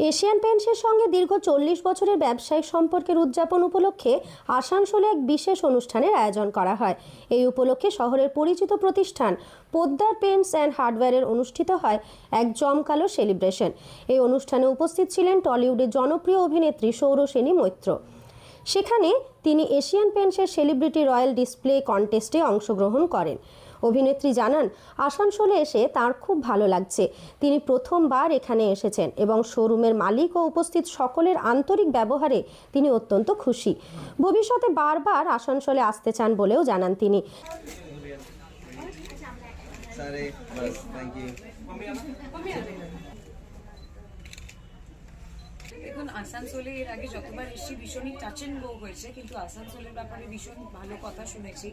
Asian পেইন্টসের সঙ্গে দীর্ঘ 40 বছরের ব্যবসায়িক সম্পর্কের উদযাপন উপলক্ষে আসানসোলে এক বিশেষ অনুষ্ঠানের আয়োজন করা হয়। এই উপলক্ষে শহরের পরিচিত প্রতিষ্ঠান পোদ্দার পেইন্টস অ্যান্ড হার্ডওয়্যারের অনুষ্ঠিত হয় এক জমকালো সেলিব্রেশন। এই অনুষ্ঠানে উপস্থিত ছিলেন টলিউডের জনপ্রিয় অভিনেত্রী সৌরসেনী মৈত্র। সেখানে তিনি এশিয়ান পেইন্টসের সেলিব্রিটি রয়্যাল ডিসপ্লে কন্টেস্টে অংশগ্রহণ করেন। অভিনেত্রী জানান, আসানসোলে এসে তার খুব ভালো লাগছে। তিনি প্রথমবার এখানে এসেছেন এবং শোরুমের মালিক ও উপস্থিত সকলের আন্তরিক ব্যবহারে তিনি অত্যন্ত খুশি। ভবিষ্যতে বারবার আসানসোলে আসতে চান বলেও জানান তিনি। দেখুন, আসানসোলে এর আগে যতবার এসেছি ভীষণই টাচ অ্যান্ড গো হয়েছে, কিন্তু আসানসোলের ব্যাপারে ভীষণ ভালো কথা শুনেছি।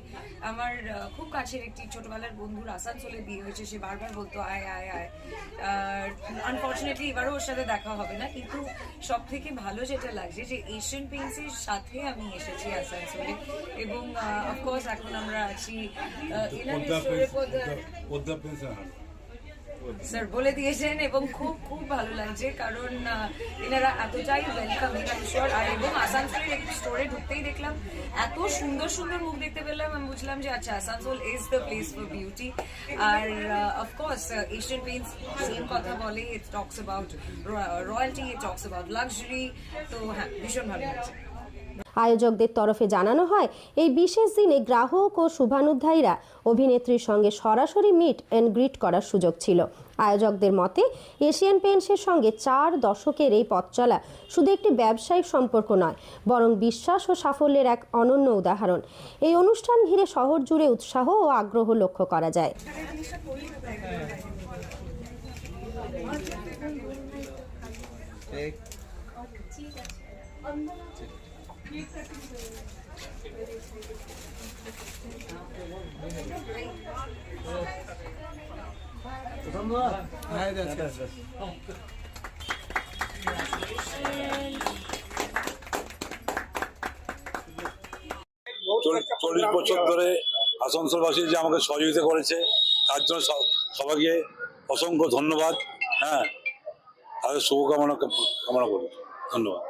আমার খুব কাছের একটি ছোটবেলার বন্ধুর আসানসোলে বিয়ে হয়েছে, সে বারবার বলতো আয় আয় আয়। আনফর্চুনেটলি এবারও ওর সাথে দেখা হবে না, কিন্তু সব থেকে ভালো যেটা লাগছে যে এশিয়ান পেইন্টসের সাথে আমি এসেছি আসানসোলে, এবং অফকোর্স এখন আমরা আছি স্যার বলে দিয়েছেন, এবং খুব খুব ভালো লাগছে কারণ এনারা এতটাই ওয়েলকামিং শিওর। আর এবং আসানসোলের একটি স্টোরে ঢুকতেই দেখলাম এত সুন্দর সুন্দর মুখ দেখতে পেলাম, আমি বুঝলাম যে আচ্ছা, Asansol is the place for beauty. আর অফকোর্স এশিয়ান পেইন্টস সেম কথা বলে, it talks about royalty, it talks about luxury. তো হ্যাঁ, ভীষণ ভালো লাগছে। আয়োজকদের তরফে জানানো হয়, এই বিশেষ দিনে গ্রাহক ও শুভানুধ্যায়ীরা অভিনেত্রীর সঙ্গে সরাসরি মিট অ্যান্ড গ্রিট করার সুযোগ ছিল। আয়োজকদের মতে, এশিয়ান পেইন্টসের সঙ্গে 4 দশকের এই পথ চলা শুধু একটি ব্যবসায়িক সম্পর্ক নয়, বরং বিশ্বাস ও সাফল্যের এক অনন্য উদাহরণ। এই অনুষ্ঠান ঘিরে শহর জুড়ে উৎসাহ ও আগ্রহ লক্ষ্য করা যায়। চল্লিশ বছর ধরে আসানসোলবাসী যে আমাকে সহযোগিতা করেছে, তার জন্য সবাইকে অসংখ্য ধন্যবাদ। হ্যাঁ, তাদের শুভকামনা করি। ধন্যবাদ।